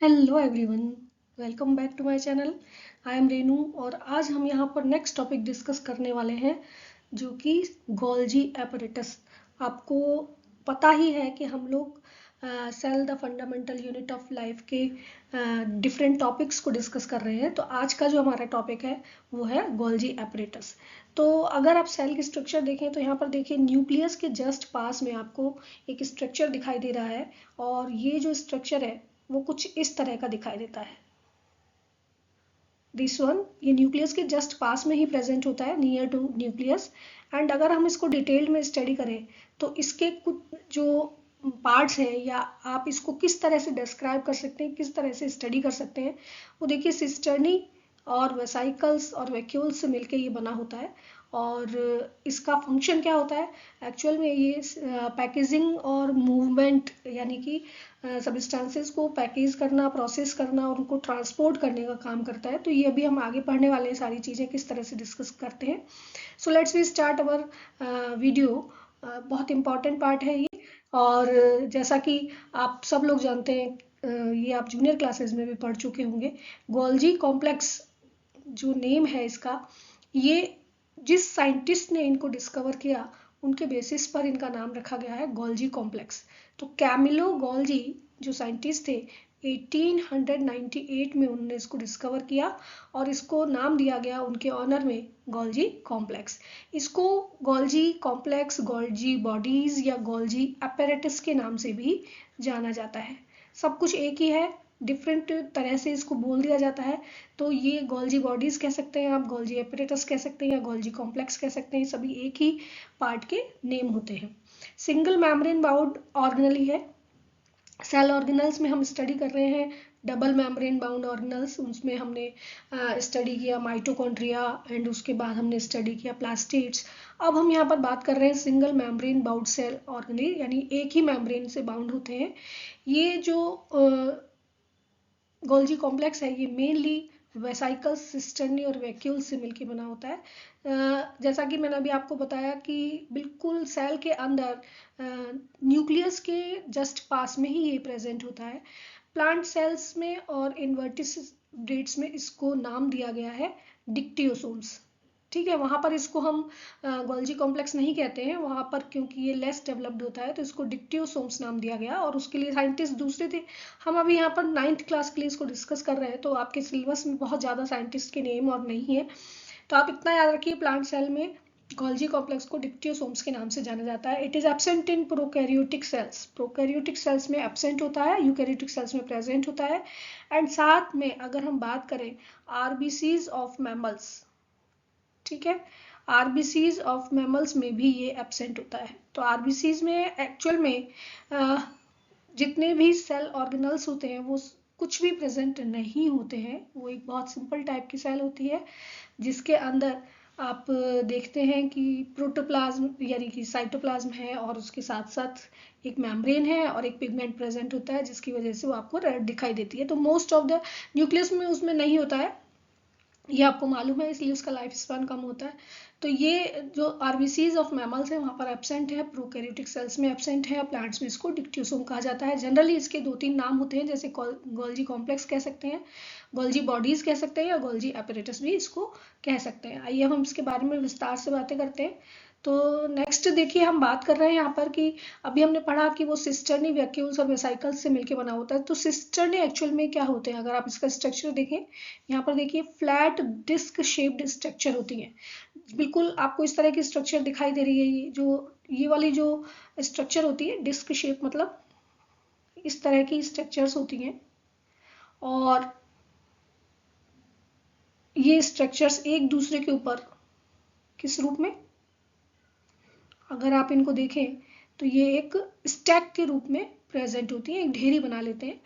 Hello everyone, welcome back to my channel. I am Renu और आज हम यहाँ पर नेक्स्ट टॉपिक डिस्कस करने वाले हैं जो कि गोल्जी एपरेटस। आपको पता ही है कि हम लोग cell the fundamental unit of life के डिफरेंट टॉपिक्स को डिस्कस कर रहे हैं। तो आज का जो हमारा टॉपिक है वो है गोल्जी एपरेटस। तो अगर आप सेल की स्ट्रक्चर देखें तो यहाँ पर देखिए न्यूक्लियस के जस्ट पास में आपको एक स्ट्रक्चर दिखाई दे रहा है और ये जो स्ट्रक्चर है वो कुछ इस तरह का दिखाई देता है। दिस वन ये न्यूक्लियस के जस्ट पास में ही प्रेजेंट होता है, नियर टू न्यूक्लियस। एंड अगर हम इसको डिटेल में स्टडी करें तो इसके कुछ जो पार्ट्स हैं या आप इसको किस तरह से डिस्क्राइब कर सकते हैं, किस तरह से स्टडी कर सकते हैं, वो देखिए सिस्टर्नी और वेसाइकल्स और वैक्यूल्स से मिलके ये बना होता है। और इसका फंक्शन क्या होता है एक्चुअल में, ये पैकेजिंग और मूवमेंट यानी कि सब्सटेंसेस को पैकेज करना, प्रोसेस करना और उनको ट्रांसपोर्ट करने का काम करता है। तो ये अभी हम आगे पढ़ने वाले हैं, सारी चीज़ें किस तरह से डिस्कस करते हैं। So let's we start our video. बहुत इंपॉर्टेंट पार्ट है ये। और जैसा कि आप सब लोग जानते हैं, ये आप जूनियर क्लासेस में भी पढ़ चुके होंगे, गोल्जी कॉम्प्लेक्स जो नेम है इसका, ये जिस साइंटिस्ट ने इनको डिस्कवर किया उनके बेसिस पर इनका नाम रखा गया है गोल्जी कॉम्प्लेक्स। तो कैमिलो गोल्जी जो साइंटिस्ट थे 1898 में उन्होंने इसको डिस्कवर किया और इसको नाम दिया गया उनके ऑनर में गोल्जी कॉम्प्लेक्स। इसको गोल्जी कॉम्प्लेक्स, गोल्जी बॉडीज या गोल्जी apparatus के नाम से भी जाना जाता है। सब कुछ एक ही है, डिफरेंट तरह से इसको बोल दिया जाता है। तो ये गोल्जी बॉडीज कह सकते हैं आप, गोल्जी apparatus कह सकते हैं या गोल्जी कॉम्प्लेक्स कह सकते हैं, सभी एक ही पार्ट के नेम होते हैं। सिंगल मेम्ब्रेन बाउंड ऑर्गेनली है। सेल ऑर्गेनल्स में हम स्टडी कर रहे हैं डबल मेम्ब्रेन बाउंड ऑर्गेनल्स, उसमें हमने स्टडी किया माइटोकॉन्ड्रिया एंड उसके बाद हमने स्टडी किया प्लास्टिड्स। अब हम यहाँ पर बात कर रहे हैं single membrane bound cell organelle, यानी एक ही मेम्ब्रेन से बाउंड होते हैं। ये जो गोल्जी कॉम्प्लेक्स है ये मेनली वेसाइकल्स, सिस्टर्नी और वैक्यूल से मिलकर बना होता है। जैसा कि मैंने अभी आपको बताया कि बिल्कुल सेल के अंदर न्यूक्लियस के जस्ट पास में ही ये प्रेजेंट होता है। प्लांट सेल्स में और इन्वर्टिब्रेट्स में इसको नाम दिया गया है डिक्टियोसोम्स। ठीक है, वहाँ पर इसको हम गोल्जी कॉम्प्लेक्स नहीं कहते हैं वहाँ पर, क्योंकि ये लेस डेवलप्ड होता है तो इसको डिक्टियोसोम्स नाम दिया गया और उसके लिए साइंटिस्ट दूसरे थे। हम अभी यहाँ पर 9th क्लास के लिए इसको डिस्कस कर रहे हैं तो आपके सिलेबस में बहुत ज़्यादा साइंटिस्ट के नेम और नहीं है। तो आप इतना याद रखिए, प्लांट सेल में गोल्जी कॉम्प्लेक्स को डिक्टियोसोम्स के नाम से जाना जाता है। It is absent in prokaryotic cells, prokaryotic cells में एब्सेंट होता है, यूकैरियोटिक सेल्स में प्रेजेंट होता है। एंड साथ में अगर हम बात करें आरबीसीज ऑफ मैमल्स, ठीक है, आरबीसीज ऑफ मैमल्स में भी ये एब्सेंट होता है। तो आरबीसीज में एक्चुअल में जितने भी सेल ऑर्गेनल्स होते हैं वो कुछ भी प्रेजेंट नहीं होते हैं। वो एक बहुत सिंपल टाइप की सेल होती है जिसके अंदर आप देखते हैं कि प्रोटोप्लाज्म यानी कि साइटोप्लाज्म है और उसके साथ साथ एक मेम्ब्रेन है और एक पिगमेंट प्रेजेंट होता है जिसकी वजह से वो आपको रेड दिखाई देती है। तो मोस्ट ऑफ द न्यूक्लियस में उसमें नहीं होता है, ये आपको मालूम है, इसलिए उसका लाइफ स्पैन कम होता है। तो ये जो आरबीसीज ऑफ मैमल्स है वहाँ पर एब्सेंट है, प्रोकैरियोटिक सेल्स में एब्सेंट है, प्लांट्स में इसको डिक्टियोसोम कहा जाता है। जनरली इसके 2-3 नाम होते हैं, जैसे गोल्जी कॉम्प्लेक्स कह सकते हैं, गोल्जी बॉडीज कह सकते हैं या गोल्जी apparatus भी इसको कह सकते हैं। आइए हम इसके बारे में विस्तार से बातें करते हैं। तो नेक्स्ट देखिए, हम बात कर रहे हैं यहाँ पर कि अभी हमने पढ़ा कि वो सिस्टर्नी वैक्यूल्स और वेसाइकल्स से मिलकर बना होता है। तो सिस्टर्नी एक्चुअल में क्या होते हैं, अगर आप इसका स्ट्रक्चर देखें, यहाँ पर देखिए फ्लैट डिस्क शेप्ड स्ट्रक्चर होती है। बिल्कुल आपको इस तरह की स्ट्रक्चर दिखाई दे रही है। ये वाली जो स्ट्रक्चर होती है डिस्क शेप, मतलब इस तरह की स्ट्रक्चर्स होती हैं। और ये स्ट्रक्चर्स एक दूसरे के ऊपर किस रूप में, अगर आप इनको देखें तो ये एक स्टैक के रूप में प्रेजेंट होती है, एक ढेरी बना लेते हैं।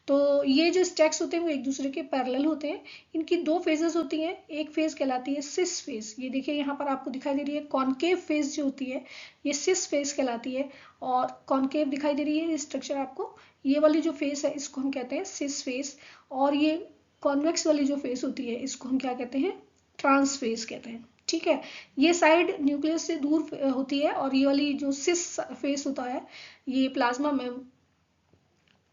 तो ये जो स्टैक्स होते हैं वो एक दूसरे के पैरेलल होते हैं। इनकी 2 फेजेस होती हैं, एक फेज कहलाती है सिस फेज, ये देखिए यहाँ पर आपको दिखाई दे रही है कॉनकेव फेज जो होती है ये सिस फेज कहलाती है। और कॉनकेव दिखाई दे रही है स्ट्रक्चर आपको, ये वाली जो फेस है इसको हम कहते हैं सिस फेस। और ये कॉन्वेक्स वाली जो फेस होती है इसको हम क्या कहते हैं, ट्रांस फेस कहते हैं। ठीक है, ये साइड न्यूक्लियस से दूर होती है और ये वाली जो सिस फेस होता है ये प्लाज्मा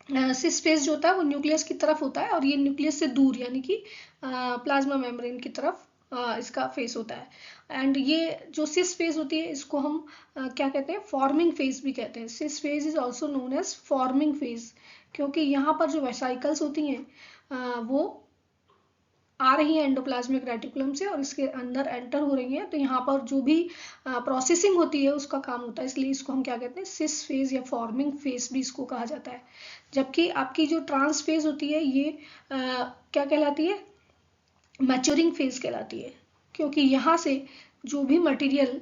सिस फेज जो होता है वो न्यूक्लियस की तरफ होता है और ये न्यूक्लियस से दूर यानी कि प्लाज्मा मेम्ब्रेन की तरफ इसका फेस होता है। एंड ये जो सिस फेज होती है इसको हम क्या कहते हैं, फॉर्मिंग फेज भी कहते हैं। This phase is also known as forming phase, क्योंकि यहाँ पर जो वेसाइकल्स होती हैं वो आ रही है एंडोप्लाज्मिक रेटिकुलम से और इसके अंदर एंटर हो रही है, तो यहाँ पर जो भी प्रोसेसिंग होती है उसका काम होता है, इसलिए इसको हम क्या कहते हैं, सिस फेज या फॉर्मिंग फेज भी इसको कहा जाता है। जबकि आपकी जो ट्रांस फेज होती है ये क्या कहलाती है, मैच्योरिंग फेज कहलाती है, क्योंकि यहाँ से जो भी मटेरियल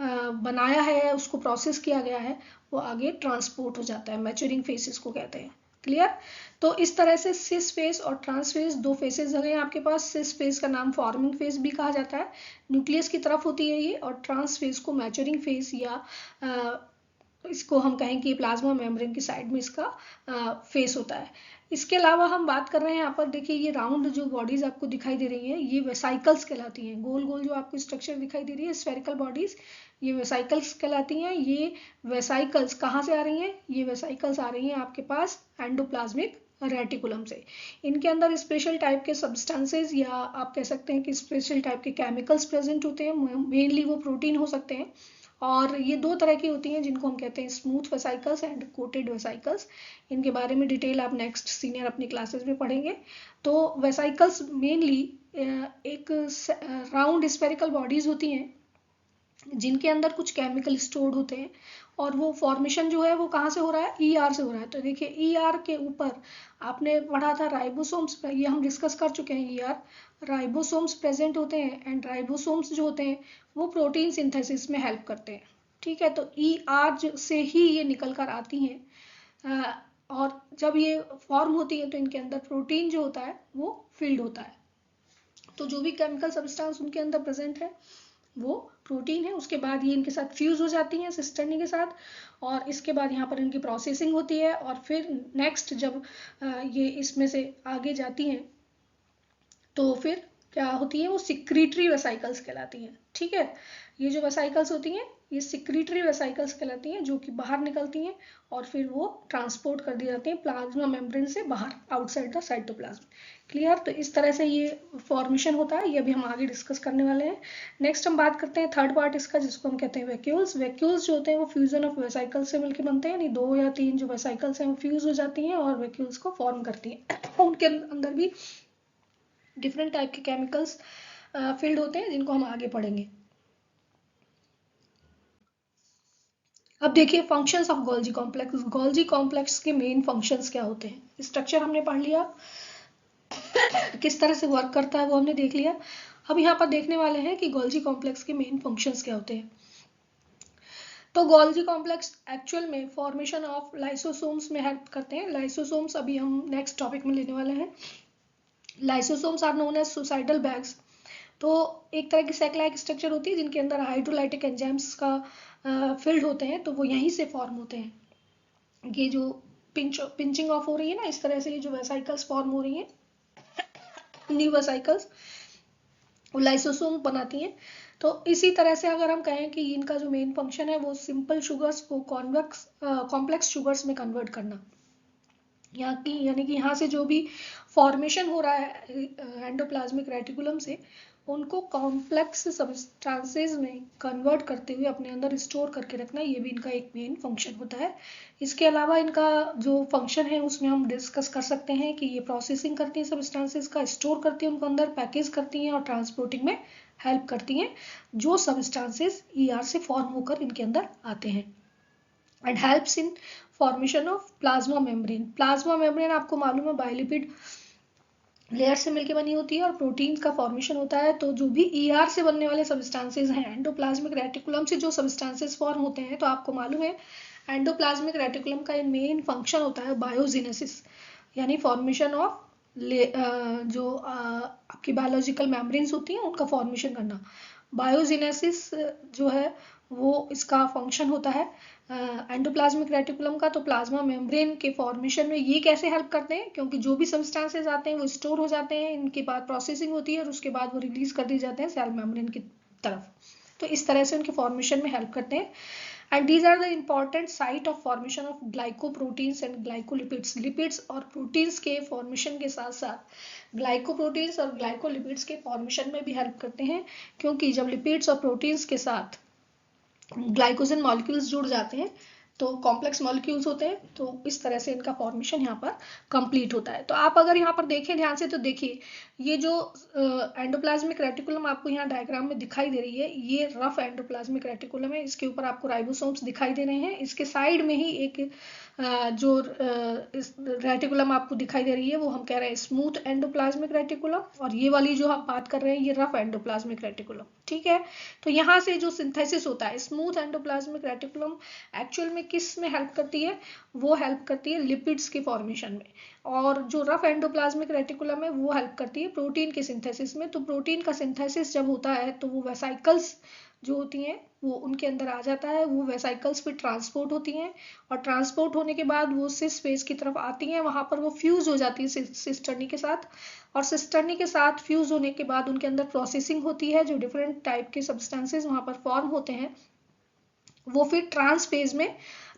बनाया है उसको प्रोसेस किया गया है वो आगे ट्रांसपोर्ट हो जाता है, मैच्योरिंग फेज इसको कहते हैं। क्लियर? तो इस तरह से सिस फेज और ट्रांस फेज दो फेजेस हैं आपके पास। सिस फेज का नाम फॉर्मिंग फेज भी कहा जाता है, न्यूक्लियस की तरफ होती है ये, और ट्रांस फेज को मैच्योरिंग फेज या इसको हम कहें कि प्लाज्मा मेम्ब्रेन की साइड में इसका फेस होता है। इसके अलावा हम बात कर रहे हैं यहाँ पर, देखिए ये राउंड जो बॉडीज आपको दिखाई दे रही हैं ये वेसाइकल्स कहलाती हैं। गोल गोल जो आपको स्ट्रक्चर दिखाई दे रही है स्फेरिकल बॉडीज, ये वेसाइकल्स कहलाती हैं। ये वेसाइकल्स कहाँ से आ रही हैं, ये वेसाइकल्स आ रही हैं आपके पास एंडोप्लाज्मिक रेटिकुलम से। इनके अंदर स्पेशल टाइप के सब्सटेंसेज या आप कह सकते हैं कि स्पेशल टाइप के केमिकल्स प्रेजेंट होते हैं, मेनली वो प्रोटीन हो सकते हैं। और ये दो तरह की होती हैं जिनको हम कहते हैं smooth vesicles and coated vesicles. इनके बारे में डिटेल आप नेक्स्ट सीनियर अपनी क्लासेस में पढ़ेंगे। तो वेसाइकल्स मेनली एक राउंड स्फेरिकल बॉडीज होती हैं जिनके अंदर कुछ केमिकल स्टोर्ड होते हैं, और वो फॉर्मेशन जो है वो कहाँ से हो रहा है, ईआर से हो रहा है। तो देखिए ईआर के ऊपर आपने पढ़ा था राइबोसोम्स, ये हम डिस्कस कर चुके हैं। ईआर राइबोसोम्स प्रेजेंट होते हैं एंड राइबोसोम्स जो होते हैं वो प्रोटीन सिंथेसिस में हेल्प करते हैं। ठीक है, तो ईआर से ही ये निकल कर आती हैं और जब ये फॉर्म होती है तो इनके अंदर प्रोटीन जो होता है वो फील्ड होता है। तो जो भी केमिकल सब्सटेंस उनके अंदर प्रेजेंट है वो प्रोटीन है। उसके बाद ये इनके साथ फ्यूज हो जाती हैं सिस्टर्नी के साथ, और इसके बाद यहाँ पर इनकी प्रोसेसिंग होती है, और फिर नेक्स्ट जब ये इसमें से आगे जाती हैं तो फिर क्या होती है, वो सिक्रीटरी वेसाइकल्स कहलाती हैं। ठीक है, ये जो वेसाइकल्स होती हैं ये सिक्रीटरी वेसाइकल्स कहलाती हैं, जो कि बाहर निकलती हैं और फिर वो ट्रांसपोर्ट कर दी जाती हैं प्लाज्मा मेम्ब्रेन से बाहर, आउटसाइड द साइटोप्लाज्म। क्लियर? तो इस तरह से ये फॉर्मेशन होता है, ये अभी हम आगे डिस्कस करने वाले हैं। नेक्स्ट हम बात करते हैं थर्ड पार्ट इसका, जिसको हम कहते हैं वैक्यूल्स। वैक्यूल्स जो होते हैं वो फ्यूजन ऑफ वेसाइकल से मिलकर बनते हैं, यानी 2 या 3 जो वेसाइकल्स हैं वो फ्यूज हो जाती हैं और वैक्यूल्स को फॉर्म करती हैं। उनके अंदर भी डिफरेंट टाइप के केमिकल्स फील्ड होते हैं जिनको हम आगे पढ़ेंगे। अब देखिए functions of Golgi complex. Golgi complex के मेन फंक्शंस क्या होते हैं, स्ट्रक्चर हमने पढ़ लिया, किस तरह से वर्क करता है वो हमने देख लिया। अब यहाँ पर देखने वाले हैं कि गोल्जी कॉम्प्लेक्स के मेन फंक्शंस क्या होते हैं। तो गोल्जी कॉम्प्लेक्स एक्चुअल में फॉर्मेशन ऑफ लाइसोसोम्स में हेल्प करते हैं। लाइसोसोम्स अभी हम नेक्स्ट टॉपिक में लेने वाले हैं। Lysosomes are known as suicidal bags. तो एक तरह की सैक लाइक स्ट्रक्चर होती है जिनके अंदर हाइड्रोलाइटिक एंजाइम्स का फील्ड होते हैं, तो वो यहीं से फॉर्म होते हैं। ये जो पिंचिंग ऑफ हो रही है ना, इस तरह से ये जो वेसाइकल्स फॉर्म हो रही हैं, न्यू वेसाइकल्स लाइसोसोम बनाती हैं। तो इसी तरह से अगर हम कहें कि इनका जो मेन फंक्शन है वो सिंपल शुगर्स को कॉम्प्लेक्स शुगर्स में कन्वर्ट करना, यानी कि यहाँ से जो भी फॉर्मेशन हो रहा है एंडोप्लाज्मिक रेटिकुलम से, उनको कॉम्प्लेक्स सब्सटेंसेस में कन्वर्ट करते हुए अपने अंदर स्टोर करके रखना, ये भी इनका एक मेन फंक्शन होता है। इसके अलावा इनका जो फंक्शन है उसमें हम डिस्कस कर सकते हैं कि ये प्रोसेसिंग करती हैं सब्सटेंसेस का, स्टोर करती हैं उनको अंदर, पैकेज करती हैं और ट्रांसपोर्टिंग में हेल्प करती हैं जो सब्सटेंसेस ईआर से फॉर्म होकर इनके अंदर आते हैं, and helps in formation of plasma membrane. Plasma membrane आपको मालूम है बायोलिपिड लेयर से मिलकर बनी होती है और प्रोटीन का फॉर्मेशन होता है। तो जो भी ईआर से बनने वाले सब्सटेंसेस हैं, एंडोप्लाज्मिक रेटिकुलम से जो सब्सटेंसेस फॉर्म होते हैं, तो आपको मालूम है एंडोप्लाज्मिक रेटिकुलम का मेन फंक्शन होता है बायोजेनेसिस, यानी फॉर्मेशन ऑफ जो आपकी बायोलॉजिकल मेम्ब्रेन्स होती हैं उनका फॉर्मेशन करना। बायोजेनेसिस जो है वो इसका फंक्शन होता है एंडोप्लाज्मिक रेटिकुलम का। तो प्लाज्मा मेम्ब्रेन के फॉर्मेशन में ये कैसे हेल्प करते हैं, क्योंकि जो भी सब्सटेंसेस आते हैं वो स्टोर हो जाते हैं, इनके बाद प्रोसेसिंग होती है और उसके बाद वो रिलीज कर दिए जाते हैं सेल मेम्ब्रेन की तरफ। तो इस तरह से उनके फॉर्मेशन में हेल्प करते हैं। And these are the important site of formation of glycoproteins and glycolipids. Lipids और प्रोटीन्स के फॉर्मेशन के साथ साथ ग्लाइकोप्रोटीन्स और ग्लाइकोलिपिड्स के फॉर्मेशन में भी हेल्प करते हैं, क्योंकि जब लिपिड्स और प्रोटीन्स के साथ ग्लाइकोजन मॉलिक्यूल्स जुड़ जाते हैं तो कॉम्प्लेक्स मॉलिक्यूल्स होते हैं, तो इस तरह से इनका फॉर्मेशन यहाँ पर कंप्लीट होता है। तो आप अगर यहाँ पर देखें ध्यान से तो देखिए ये जो एंडोप्लाज्मिक रेटिकुलम आपको यहाँ डायग्राम में दिखाई दे रही है, ये रफ एंडोप्लाज्मिक रेटिकुलम है। इसके ऊपर आपको राइबोसोम्स दिखाई दे रहे हैं। इसके साइड में ही एक जो रेटिकुलम आपको दिखाई दे रही है वो हम कह रहे हैं स्मूथ एंडोप्लाज्मिक रेटिकुलम, और ये वाली जो हम बात कर रहे हैं ये रफ एंडोप्लाज्मिक रेटिकुलम। ठीक है, तो यहाँ से जो सिंथेसिस होता है स्मूथ एंडोप्लाज्मिक रेटिकुलम एक्चुअल में किस में हेल्प करती है, वो हेल्प करती है लिपिड्स के फॉर्मेशन में, और जो रफ एंडोप्लाज्मिक रेटिकुलम है वो हेल्प करती है प्रोटीन के सिंथेसिस में। तो प्रोटीन का सिंथेसिस जब होता है तो वो वेसाइकल्स जो होती हैं वो उनके अंदर आ जाता है, वो वेसाइकल्स पे ट्रांसपोर्ट होती हैं, और ट्रांसपोर्ट होने के बाद वो सिस फेज की तरफ आती हैं, वहां पर वो फ्यूज हो जाती है सिस्टर्नी के साथ, और सिस्टर्नी के साथ फ्यूज होने के बाद उनके अंदर प्रोसेसिंग होती है, जो डिफरेंट टाइप के सब्सटेंसेस वहां पर फॉर्म होते हैं वो फिर ट्रांस फेज में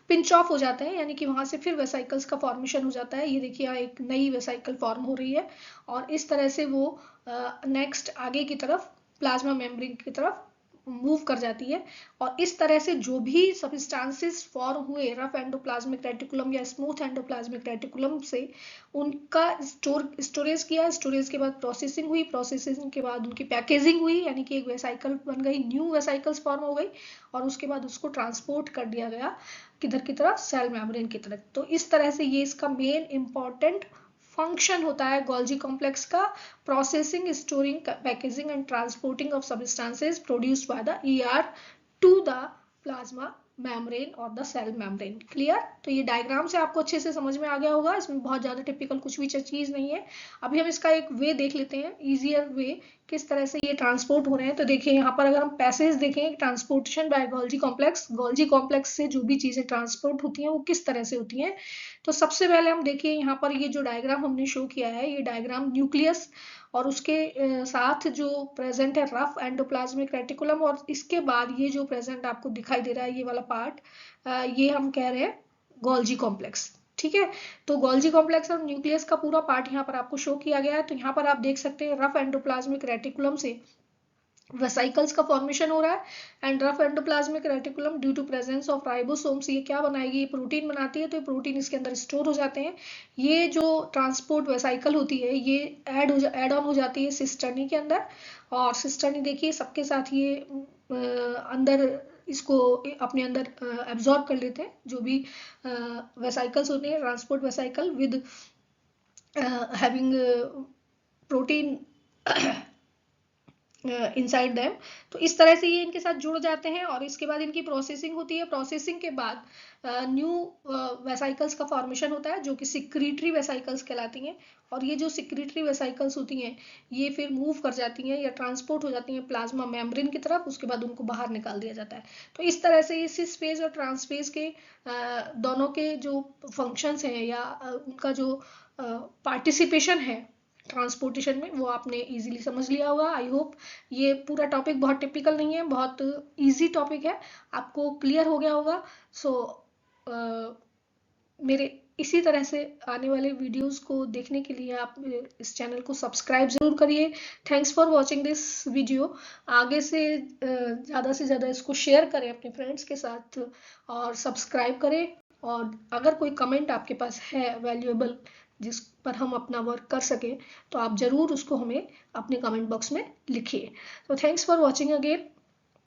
पिंच ऑफ हो जाते हैं, यानी कि वहां से फिर वेसाइकल्स का फॉर्मेशन हो जाता है। ये देखिए यहाँ एक नई वेसाइकल फॉर्म हो रही है, और इस तरह से वो नेक्स्ट आगे की तरफ प्लाज्मा मेम्ब्रेन की तरफ मूव कर जाती है, और इस तरह से जो भी सब्सटेंसेस फॉर्म हुए रफ एंडोप्लाज्मिक रेटिकुलम या स्मूथ एंडोप्लाज्मिक रेटिकुलम से, उनका स्टोरेज किया, स्टोरेज के बाद प्रोसेसिंग हुई, प्रोसेसिंग के बाद उनकी पैकेजिंग हुई, यानी कि एक वेसाइकल बन गई, न्यू वेसाइकल्स फॉर्म हो गई, और उसके बाद उसको ट्रांसपोर्ट कर दिया गया किधर की तरफ, सेल मेम्ब्रेन की तरफ। तो इस तरह से ये इसका मेन इंपॉर्टेंट फंक्शन होता है गोल्जी कॉम्प्लेक्स का, processing, storing, packaging and transporting of substances produced by the ER to the plasma membrane और द सेल मेम्ब्रेन। क्लियर? तो ये डायग्राम से आपको अच्छे से समझ में आ गया होगा, इसमें बहुत ज्यादा टिपिकल कुछ भी चीज नहीं है। अभी हम इसका एक वे देख लेते हैं, इजियर वे, किस तरह से ये ट्रांसपोर्ट हो रहे हैं। तो देखिए यहाँ पर अगर हम पैसेज देखें, transportation by Golgi complex, Golgi complex से जो भी चीजें ट्रांसपोर्ट होती हैं वो किस तरह से होती हैं। तो सबसे पहले हम देखिए यहाँ पर ये जो डायग्राम हमने शो किया है, ये डायग्राम न्यूक्लियस और उसके साथ जो प्रेजेंट है रफ एंडोप्लाज्मिक रेटिकुलम, और इसके बाद ये जो प्रेजेंट आपको दिखाई दे रहा है ये वाला पार्ट, ये हम कह रहे हैं गोल्जी कॉम्प्लेक्स। ठीक है, तो गोल्जी कॉम्प्लेक्स और न्यूक्लियस का पूरा पार्ट यहाँ पर आपको शो किया गया है। तो यहाँ पर आप देख सकते हैं रफ एंडोप्लाज्मिक रेटिकुलम से वेसाइकल्स का फॉर्मेशन हो रहा है, and rough endoplasmic reticulum due to presence of ribosomes ये क्या बनाएगी, ये प्रोटीन बनाती है, तो ये प्रोटीन इसके अंदर स्टोर हो जाते हैं। ये जो ट्रांसपोर्ट वेसाइकल होती है ये ऐड ऑन हो जाती है सिस्टर्नी के अंदर, और सिस्टर्नी देखिए सबके साथ ये अंदर इसको अपने अंदर एब्जॉर्ब कर लेते हैं, जो भी वेसाइकल्स होते हैं transport vesicle with having protein inside them. तो इस तरह से ये इनके साथ जुड़ जाते हैं, और इसके बाद इनकी प्रोसेसिंग होती है। प्रोसेसिंग के बाद न्यू वेसाइकल्स का फॉर्मेशन होता है जो कि सिक्रीटरी वेसाइकल्स कहलाती हैं, और ये जो सिक्रीटरी वेसाइकल्स होती हैं ये फिर मूव कर जाती हैं या ट्रांसपोर्ट हो जाती हैं प्लाज्मा मेम्ब्रेन की तरफ, उसके बाद उनको बाहर निकाल दिया जाता है। तो इस तरह से इस फेज और ट्रांसफेज के दोनों के जो फंक्शंस हैं या उनका जो पार्टिसिपेशन है ट्रांसपोर्टेशन में, वो आपने इजीली समझ लिया होगा। आई होप ये पूरा टॉपिक बहुत टिपिकल नहीं है, बहुत इजी टॉपिक है, आपको क्लियर हो गया होगा। सो मेरे इसी तरह से आने वाले वीडियोस को देखने के लिए आप इस चैनल को सब्सक्राइब जरूर करिए। Thanks for watching this video. आगे से ज़्यादा इसको शेयर करें अपने फ्रेंड्स के साथ और सब्सक्राइब करें, और अगर कोई कमेंट आपके पास है वैल्यूएबल जिस पर हम अपना वर्क कर सकें तो आप ज़रूर उसको हमें अपने कमेंट बॉक्स में लिखिए। तो थैंक्स फॉर वॉचिंग अगेन।